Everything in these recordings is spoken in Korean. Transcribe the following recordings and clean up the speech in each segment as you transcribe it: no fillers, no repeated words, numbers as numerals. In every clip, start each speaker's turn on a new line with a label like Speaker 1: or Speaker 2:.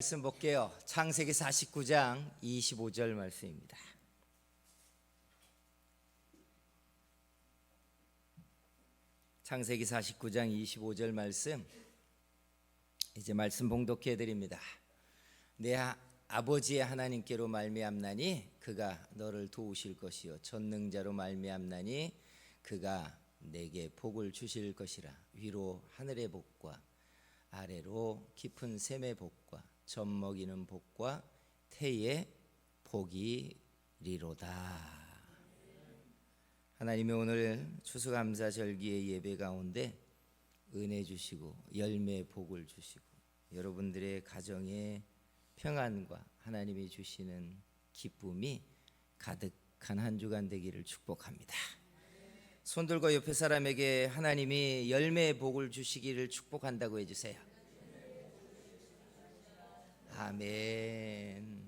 Speaker 1: 말씀 볼게요. 창세기 49장 25절 말씀입니다. 창세기 49장 25절 말씀, 이제 말씀 봉독해 드립니다. 내 아버지의 하나님께로 말미암나니 그가 너를 도우실 것이요 전능자로 말미암나니 그가 내게 복을 주실 것이라. 위로 하늘의 복과 아래로 깊은 샘의 복과 젖 먹이는 복과 태의 복이리로다. 하나님이 오늘 추수감사절기의 예배 가운데 은혜 주시고 열매의 복을 주시고 여러분들의 가정에 평안과 하나님이 주시는 기쁨이 가득한 한 주간 되기를 축복합니다. 손 들고 옆에 사람에게 하나님이 열매의 복을 주시기를 축복한다고 해주세요. 아멘.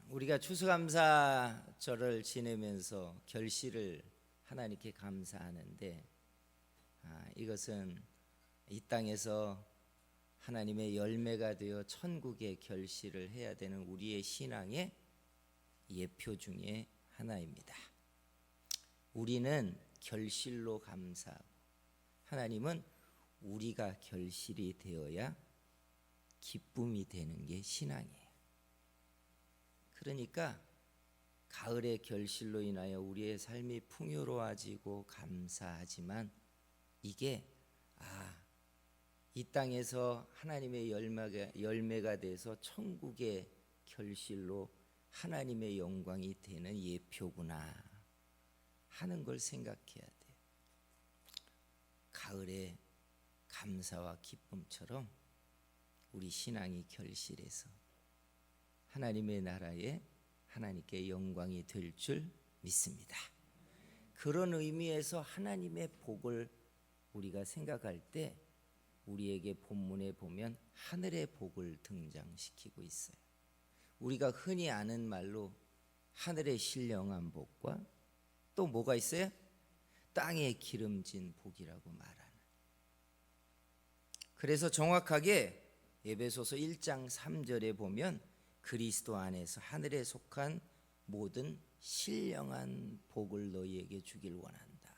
Speaker 1: 우리가 추수감사절을 지내면서 결실을 하나님께 감사하는데, 이것은 이 땅에서 하나님의 열매가 되어 천국의 결실을 해야 되는 우리의 신앙의 예표 중에 하나입니다. 우리는 결실로 감사하고 하나님은 우리가 결실이 되어야 기쁨이 되는 게 신앙이에요. 그러니까 가을의 결실로 인하여 우리의 삶이 풍요로워지고 감사하지만 이게 이 땅에서 하나님의 열매가 돼서 천국의 결실로 하나님의 영광이 되는 예표구나 하는 걸 생각해야 돼요. 가을의 감사와 기쁨처럼 우리 신앙이 결실해서 하나님의 나라에 하나님께 영광이 될 줄 믿습니다. 그런 의미에서 하나님의 복을 우리가 생각할 때 우리에게 본문에 보면 하늘의 복을 등장시키고 있어요. 우리가 흔히 아는 말로 하늘의 신령한 복과 또 뭐가 있어요? 땅에 기름진 복이라고 말하는. 그래서 정확하게 에베소서 1장 3절에 보면 그리스도 안에서 하늘에 속한 모든 신령한 복을 너희에게 주길 원한다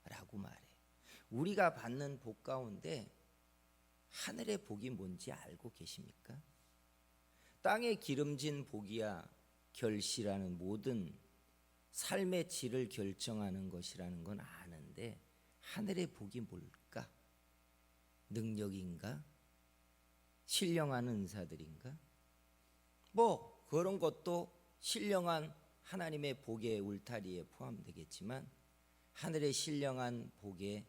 Speaker 1: 라고 말해요. 우리가 받는 복 가운데 하늘의 복이 뭔지 알고 계십니까? 땅에 기름진 복이야 결실하는 모든 삶의 질을 결정하는 것이라는 건 아는데 하늘의 복이 뭘까? 능력인가? 신령한 은사들인가? 뭐 그런 것도 신령한 하나님의 복의 울타리에 포함되겠지만 하늘의 신령한 복의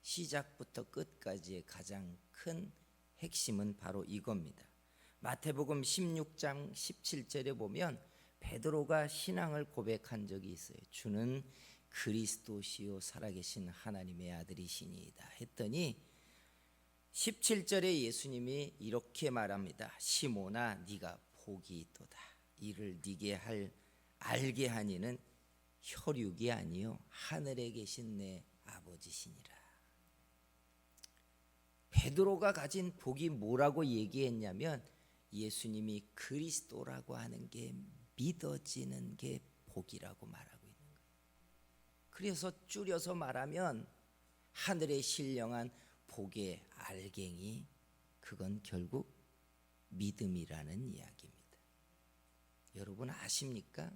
Speaker 1: 시작부터 끝까지의 가장 큰 핵심은 바로 이겁니다. 마태복음 16장 17절에 보면 베드로가 신앙을 고백한 적이 있어요. 주는 그리스도시요 살아계신 하나님의 아들이시니이다 했더니 17절에 예수님이 이렇게 말합니다. 시몬아 네가 복이 있도다. 이를 네게 알게 하니는 혈육이 아니요 하늘에 계신 내 아버지시니라. 베드로가 가진 복이 뭐라고 얘기했냐면 예수님이 그리스도라고 하는 게 믿어지는 게 복이라고 말하고 있는 거예요. 그래서 줄여서 말하면 하늘의 신령한 복의 알갱이, 그건 결국 믿음이라는 이야기입니다. 여러분 아십니까?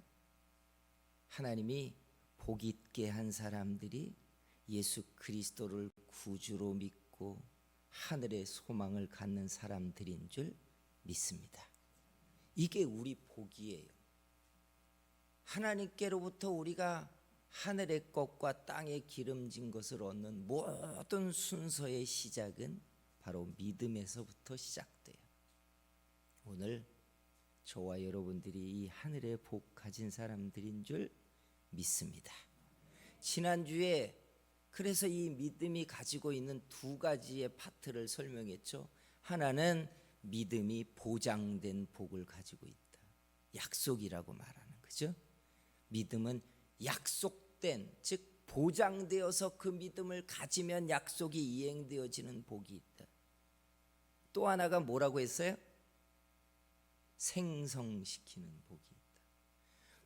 Speaker 1: 하나님이 복 있게 한 사람들이 예수 그리스도를 구주로 믿고 하늘의 소망을 갖는 사람들인 줄 믿습니다. 이게 우리 복이에요. 하나님께로부터 우리가 하늘의 것과 땅에 기름진 것을 얻는 모든 순서의 시작은 바로 믿음에서부터 시작돼요. 오늘 저와 여러분들이 이 하늘의 복 가진 사람들인 줄 믿습니다. 지난주에 그래서 이 믿음이 가지고 있는 두 가지의 파트를 설명했죠. 하나는 믿음이 보장된 복을 가지고 있다. 약속이라고 말하는 거죠. 믿음은 약속된, 즉 보장되어서 그 믿음을 가지면 약속이 이행되어지는 복이 있다. 또 하나가 뭐라고 했어요? 생성시키는 복이 있다.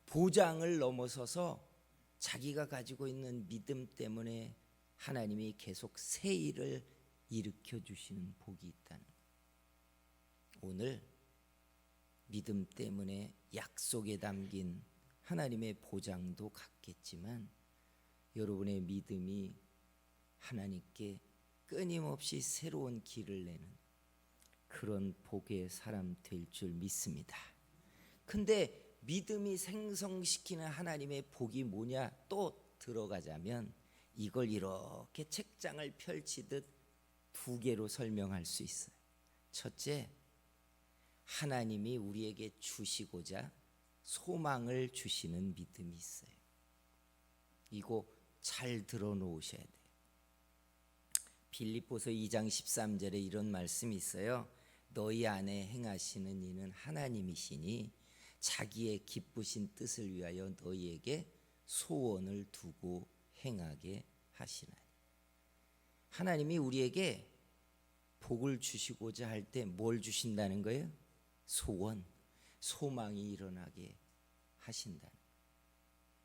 Speaker 1: 보장을 넘어서서 자기가 가지고 있는 믿음 때문에 하나님이 계속 새 일을 일으켜 주시는 복이 있다는 거예요. 오늘 믿음 때문에 약속에 담긴 하나님의 보장도 갖겠지만 여러분의 믿음이 하나님께 끊임없이 새로운 길을 내는 그런 복의 사람 될 줄 믿습니다. 근데 믿음이 생성시키는 하나님의 복이 뭐냐 또 들어가자면 이걸 이렇게 책장을 펼치듯 두 개로 설명할 수 있어요. 첫째, 하나님이 우리에게 주시고자 소망을 주시는 믿음이 있어요. 이거 잘 들어놓으셔야 돼요. 빌립보서 2장 13절에 이런 말씀이 있어요. 너희 안에 행하시는 이는 하나님이시니 자기의 기쁘신 뜻을 위하여 너희에게 소원을 두고 행하게 하시나니. 하나님이 우리에게 복을 주시고자 할 때 뭘 주신다는 거예요? 소원, 소망이 일어나게 하신다.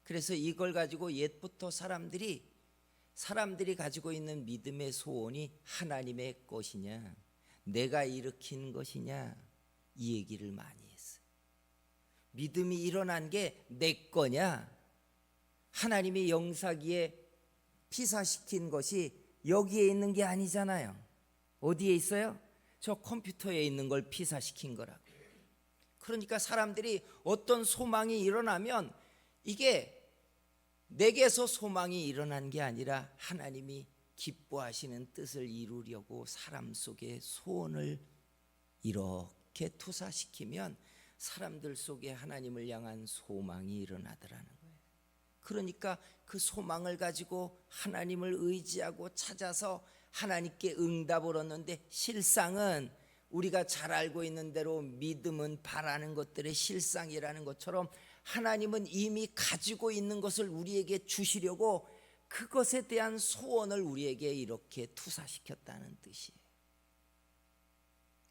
Speaker 1: 그래서 이걸 가지고 옛부터 사람들이 가지고 있는 믿음의 소원이 하나님의 것이냐, 내가 일으킨 것이냐, 이 얘기를 많이 했어요. 믿음이 일어난 게 내 거냐, 하나님이 영사기에 피사시킨 것이 여기에 있는 게 아니잖아요. 어디에 있어요? 저 컴퓨터에 있는 걸 피사시킨 거라고. 그러니까 사람들이 어떤 소망이 일어나면 이게 내게서 소망이 일어난 게 아니라 하나님이 기뻐하시는 뜻을 이루려고 사람 속에 소원을 이렇게 투사시키면 사람들 속에 하나님을 향한 소망이 일어나더라는 거예요. 그러니까 그 소망을 가지고 하나님을 의지하고 찾아서 하나님께 응답을 얻는데, 실상은 우리가 잘 알고 있는 대로 믿음은 바라는 것들의 실상이라는 것처럼 하나님은 이미 가지고 있는 것을 우리에게 주시려고 그것에 대한 소원을 우리에게 이렇게 투사시켰다는 뜻이에요.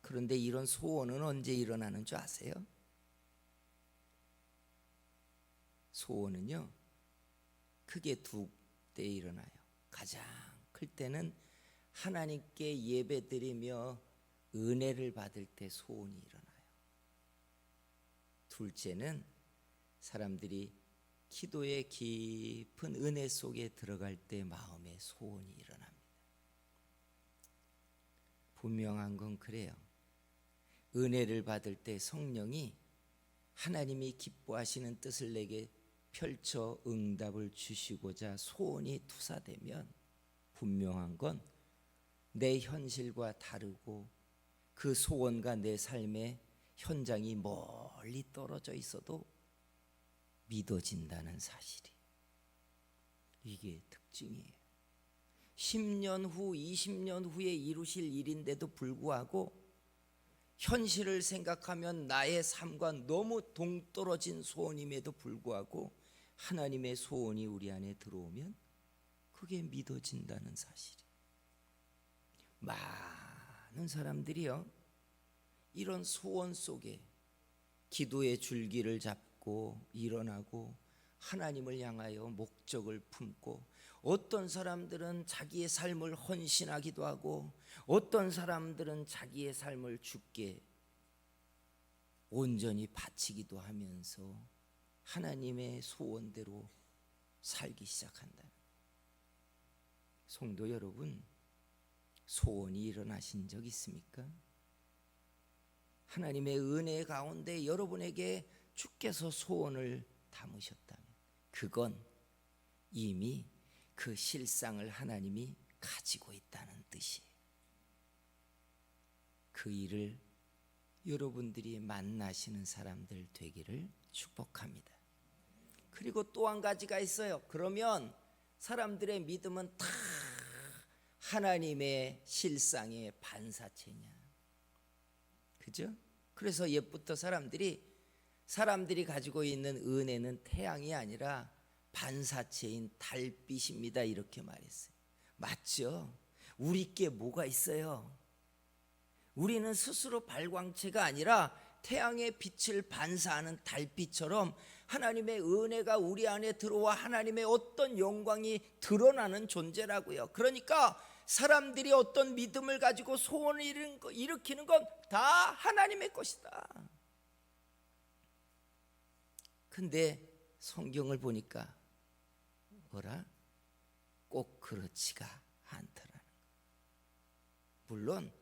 Speaker 1: 그런데 이런 소원은 언제 일어나는 줄 아세요? 소원은요, 크게 두 때 일어나요. 가장 클 때는 하나님께 예배드리며 은혜를 받을 때 소원이 일어나요. 둘째는 사람들이 기도의 깊은 은혜 속에 들어갈 때 마음의 소원이 일어납니다. 분명한 건 그래요. 은혜를 받을 때 성령이 하나님이 기뻐하시는 뜻을 내게 펼쳐 응답을 주시고자 소원이 투사되면 분명한 건 내 현실과 다르고 그 소원과 내 삶의 현장이 멀리 떨어져 있어도 믿어진다는 사실이, 이게 특징이에요. 10년 후, 20년 후에 이루실 일인데도 불구하고 현실을 생각하면 나의 삶과 너무 동떨어진 소원임에도 불구하고 하나님의 소원이 우리 안에 들어오면 그게 믿어진다는 사실이. 많은 사람들이요, 이런 소원 속에 기도의 줄기를 잡고 일어나고 하나님을 향하여 목적을 품고, 어떤 사람들은 자기의 삶을 헌신하기도 하고 어떤 사람들은 자기의 삶을 주께 온전히 바치기도 하면서 하나님의 소원대로 살기 시작한다. 성도 여러분, 소원이 일어나신 적 있습니까? 하나님의 은혜 가운데 여러분에게 주께서 소원을 담으셨다면 그건 이미 그 실상을 하나님이 가지고 있다는 뜻이에요. 그 일을 여러분들이 만나시는 사람들 되기를 축복합니다. 그리고 또 한 가지가 있어요. 그러면 사람들의 믿음은 다 하나님의 실상의 반사체냐, 그죠? 그래서 옛부터 사람들이 가지고 있는 은혜는 태양이 아니라 반사체인 달빛입니다. 이렇게 말했어요. 맞죠? 우리께 뭐가 있어요? 우리는 스스로 발광체가 아니라 태양의 빛을 반사하는 달빛처럼 하나님의 은혜가 우리 안에 들어와 하나님의 어떤 영광이 드러나는 존재라고요. 그러니까 사람들이 어떤 믿음을 가지고 소원을 일으키는 건 다 하나님의 것이다. 근데 성경을 보니까 뭐라? 꼭 그렇지가 않더라는 거예요. 물론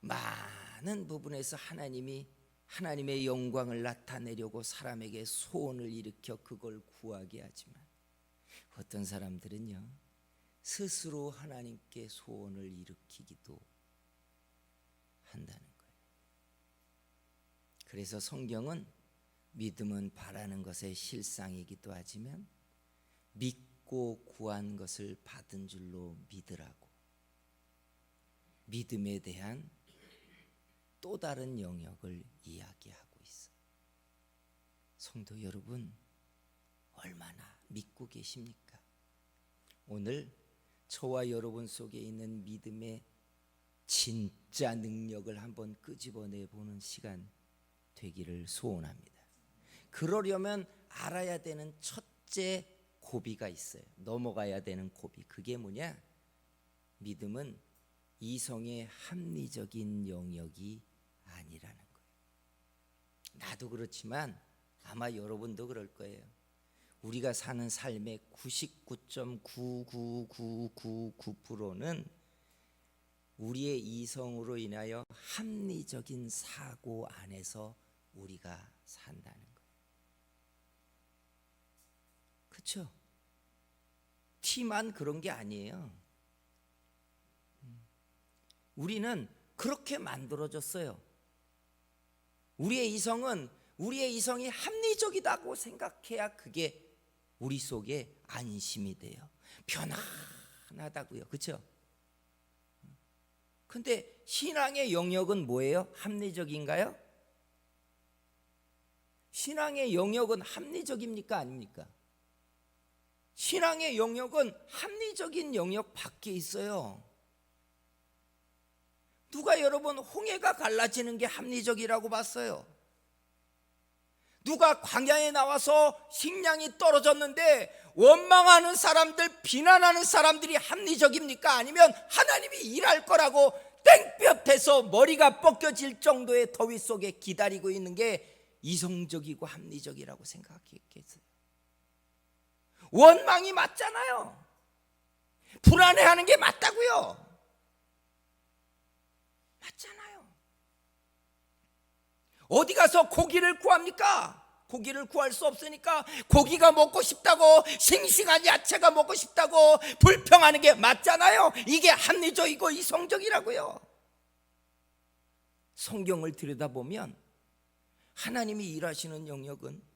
Speaker 1: 많은 부분에서 하나님의 영광을 나타내려고 사람에게 소원을 일으켜 그걸 구하게 하지만 어떤 사람들은요, 스스로 하나님께 소원을 일으키기도 한다는 거예요. 그래서 성경은 믿음은 바라는 것의 실상이기도 하지만 믿고 구한 것을 받은 줄로 믿으라고 믿음에 대한 또 다른 영역을 이야기하고 있어요. 성도 여러분, 얼마나 믿고 계십니까? 오늘 저와 여러분 속에 있는 믿음의 진짜 능력을 한번 끄집어내 보는 시간 되기를 소원합니다. 그러려면 알아야 되는 첫째 고비가 있어요. 넘어가야 되는 고비. 그게 뭐냐? 믿음은 이성의 합리적인 영역이 아니라는 거예요. 나도 그렇지만 아마 여러분도 그럴 거예요. 우리가 사는 삶의 99.99999%는 우리의 이성으로 인하여 합리적인 사고 안에서 우리가 산다는 거예요. 그렇죠? 티만 그런 게 아니에요. 우리는 그렇게 만들어졌어요. 우리의 이성이 합리적이다고 생각해야 그게 우리 속에 안심이 돼요. 편안하다고요. 그렇죠? 근데 신앙의 영역은 뭐예요? 합리적인가요? 신앙의 영역은 합리적입니까? 아닙니까? 신앙의 영역은 합리적인 영역 밖에 있어요. 누가 여러분 홍해가 갈라지는 게 합리적이라고 봤어요? 누가 광야에 나와서 식량이 떨어졌는데 원망하는 사람들, 비난하는 사람들이 합리적입니까? 아니면 하나님이 일할 거라고 땡볕에서 머리가 벗겨질 정도의 더위 속에 기다리고 있는 게 이성적이고 합리적이라고 생각했겠어요? 원망이 맞잖아요. 불안해하는 게 맞다고요. 맞잖아요. 어디 가서 고기를 구합니까? 고기를 구할 수 없으니까 고기가 먹고 싶다고, 싱싱한 야채가 먹고 싶다고 불평하는 게 맞잖아요. 이게 합리적이고 이성적이라고요. 성경을 들여다보면 하나님이 일하시는 영역은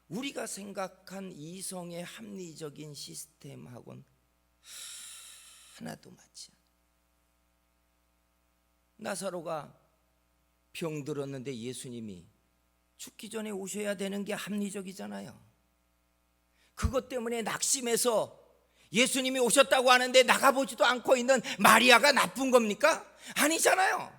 Speaker 1: 우리가 생각한 이성의 합리적인 시스템하고는 하나도 맞지 않아요. 나사로가 병들었는데 예수님이 죽기 전에 오셔야 되는 게 합리적이잖아요. 그것 때문에 낙심해서 예수님이 오셨다고 하는데 나가보지도 않고 있는 마리아가 나쁜 겁니까? 아니잖아요.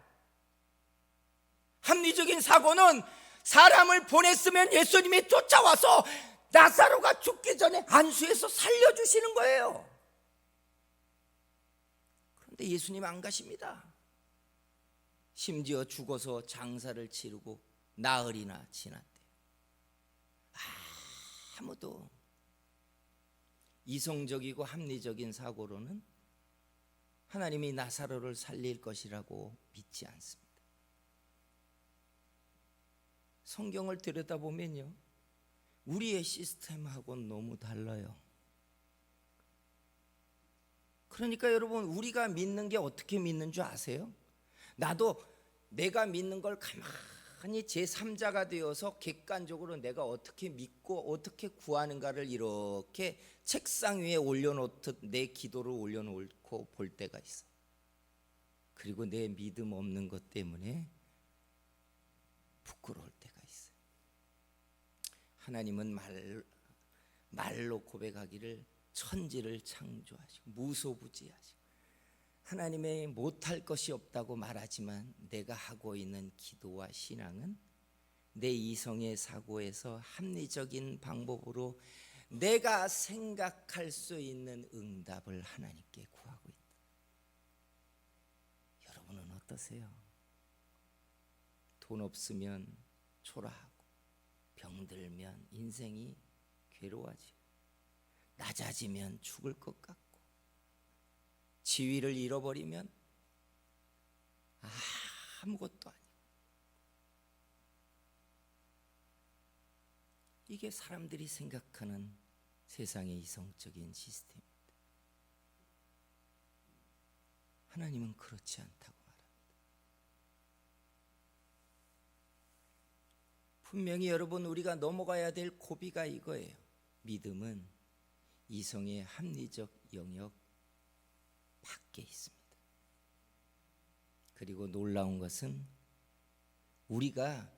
Speaker 1: 합리적인 사고는 사람을 보냈으면 예수님이 쫓아와서 나사로가 죽기 전에 안수해서 살려주시는 거예요. 그런데 예수님 안 가십니다. 심지어 죽어서 장사를 치르고 나흘이나 지났대요. 아무도 이성적이고 합리적인 사고로는 하나님이 나사로를 살릴 것이라고 믿지 않습니다. 성경을 들여다보면요, 우리의 시스템하고는 너무 달라요. 그러니까 여러분, 우리가 믿는 게 어떻게 믿는 줄 아세요? 나도 내가 믿는 걸 가만히 제3자가 되어서 객관적으로 내가 어떻게 믿고 어떻게 구하는가를 이렇게 책상 위에 올려놓듯 내 기도를 올려놓고 볼 때가 있어요. 그리고 내 믿음 없는 것 때문에 부끄러울 때가 있어요. 하나님은 말로 고백하기를 천지를 창조하시고 무소부지하시고 하나님의 못할 것이 없다고 말하지만 내가 하고 있는 기도와 신앙은 내 이성의 사고에서 합리적인 방법으로 내가 생각할 수 있는 응답을 하나님께 구하고 있다. 여러분은 어떠세요? 돈 없으면 초라하고 병들면 인생이 괴로워지고 낮아지면 죽을 것 같고 지위를 잃어버리면 아무것도 아니고 이게 사람들이 생각하는 세상의 이성적인 시스템입니다. 하나님은 그렇지 않다고 말합니다. 분명히 여러분 우리가 넘어가야 될 고비가 이거예요. 믿음은 이성의 합리적 영역 밖에 있습니다. 그리고 놀라운 것은 우리가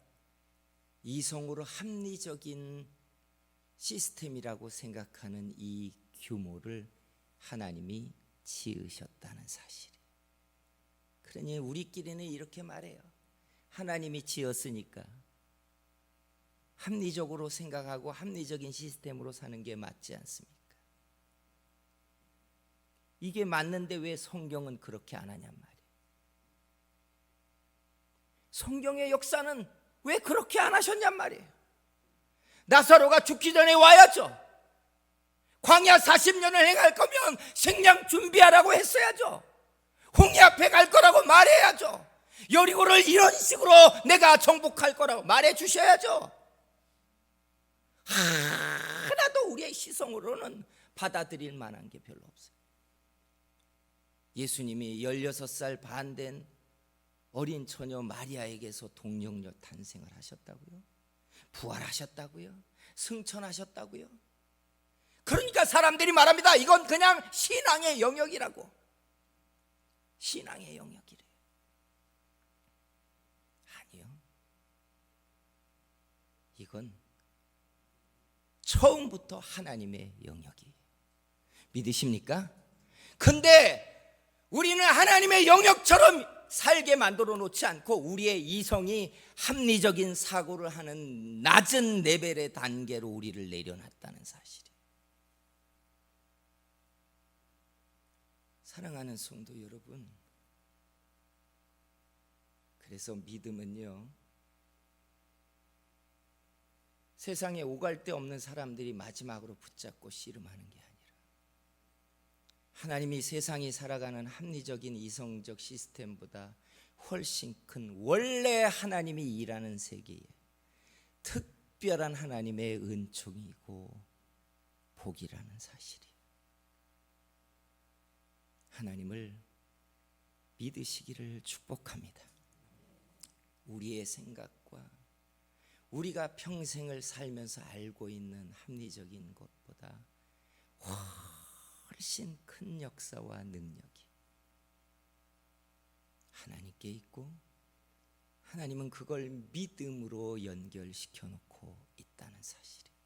Speaker 1: 이성으로 합리적인 시스템이라고 생각하는 이 규모를 하나님이 지으셨다는 사실이에요. 그러니 우리끼리는 이렇게 말해요. 하나님이 지었으니까 합리적으로 생각하고 합리적인 시스템으로 사는 게 맞지 않습니까? 이게 맞는데 왜 성경은 그렇게 안 하냔 말이에요. 성경의 역사는 왜 그렇게 안 하셨냔 말이에요. 나사로가 죽기 전에 와야죠. 광야 40년을 행할 거면 생량 준비하라고 했어야죠. 홍해 앞에 갈 거라고 말해야죠. 여리고를 이런 식으로 내가 정복할 거라고 말해 주셔야죠. 하나도 우리의 시성으로는 받아들일 만한 게 별로 없어요. 예수님이 16살 반 된 어린 처녀 마리아에게서 동정녀 탄생을 하셨다고요? 부활하셨다고요? 승천하셨다고요? 그러니까 사람들이 말합니다. 이건 그냥 신앙의 영역이라고. 신앙의 영역이래요. 아니요. 이건 처음부터 하나님의 영역이에요. 믿으십니까? 근데 우리는 하나님의 영역처럼 살게 만들어 놓지 않고 우리의 이성이 합리적인 사고를 하는 낮은 레벨의 단계로 우리를 내려놨다는 사실이에요. 사랑하는 성도 여러분, 그래서 믿음은요, 세상에 오갈 데 없는 사람들이 마지막으로 붙잡고 씨름하는 게 아니라 하나님이 세상이 살아가는 합리적인 이성적 시스템보다 훨씬 큰 원래 하나님이 일하는 세계에 특별한 하나님의 은총이고 복이라는 사실이에요. 하나님을 믿으시기를 축복합니다. 우리의 생각과 우리가 평생을 살면서 알고 있는 합리적인 것보다 훨씬 큰 역사와 능력이 하나님께 있고 하나님은 그걸 믿음으로 연결시켜 놓고 있다는 사실이에요.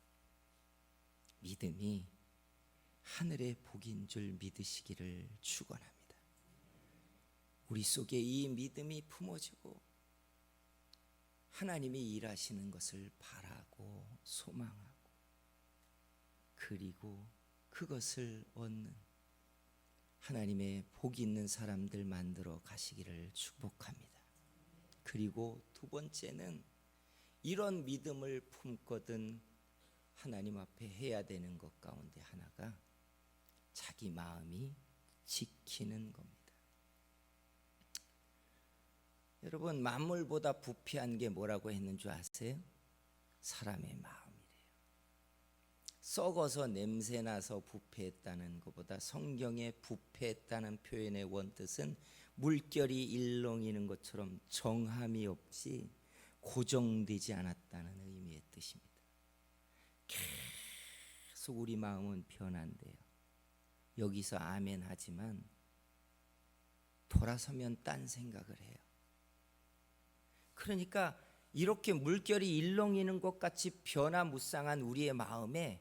Speaker 1: 믿음이 하늘의 복인 줄 믿으시기를 축원합니다. 우리 속에 이 믿음이 품어지고 하나님이 일하시는 것을 바라고 소망하고 그리고 그것을 얻는 하나님의 복 있는 사람들 만들어 가시기를 축복합니다. 그리고 두 번째는 이런 믿음을 품거든 하나님 앞에 해야 되는 것 가운데 하나가 자기 마음이 지키는 겁니다. 여러분, 만물보다 부패한 게 뭐라고 했는 줄 아세요? 사람의 마음이래요. 썩어서 냄새나서 부패했다는 것보다 성경의 부패했다는 표현의 원뜻은 물결이 일렁이는 것처럼 정함이 없이 고정되지 않았다는 의미의 뜻입니다. 계속 우리 마음은 변한대요. 여기서 아멘 하지만 돌아서면 딴 생각을 해요. 그러니까 이렇게 물결이 일렁이는 것 같이 변화무쌍한 우리의 마음에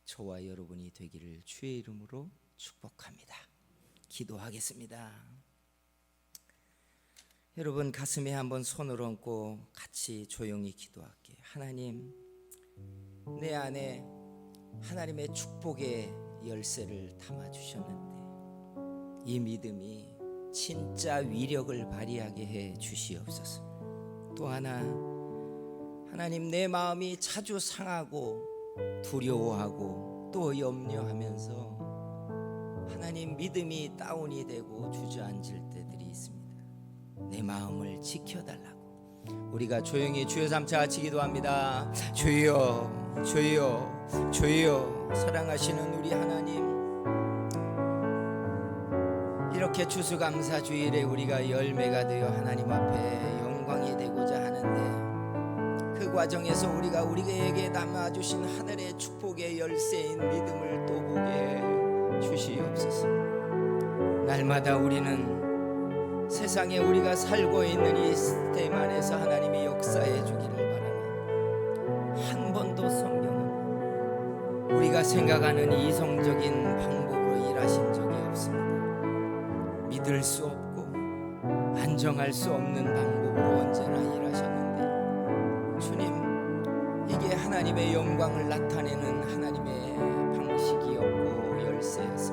Speaker 1: 저와 여러분이 되기를 주의 이름으로 축복합니다. 기도하겠습니다. 여러분 가슴에 한번 손을 얹고 같이 조용히 기도할게요. 하나님, 내 안에 하나님의 축복의 열쇠를 담아주셨는데 이 믿음이 진짜 위력을 발휘하게 해 주시옵소서. 또 하나, 하나님, 내 마음이 자주 상하고 두려워하고 또 염려하면서 하나님 믿음이 다운이 되고 주저앉을 때들이 있습니다. 내 마음을 지켜달라고 우리가 조용히 주여 삼차 같이 기도합니다. 주여, 주여, 주여. 사랑하시는 우리 하나님, 이렇게 추수감사주일에 우리가 열매가 되어 하나님 앞에 영광이 되고자 하는데 그 과정에서 우리가 우리에게 담아주신 하늘의 축복의 열쇠인 믿음을 또 보게 주시옵소서. 날마다 우리는 세상에 우리가 살고 있는 이 시스템 안에서 하나님이 역사해 주기를 바라는, 한 번도 성경은 우리가 생각하는 이성적인 방법으로 일하신 적이 없습니다. 믿을 수 없고 안정할 수 없는 방법으로 언제나 일하셨는데 주님, 이게 하나님의 영광을 나타내는 하나님의 방식이었고 열쇠였습니다.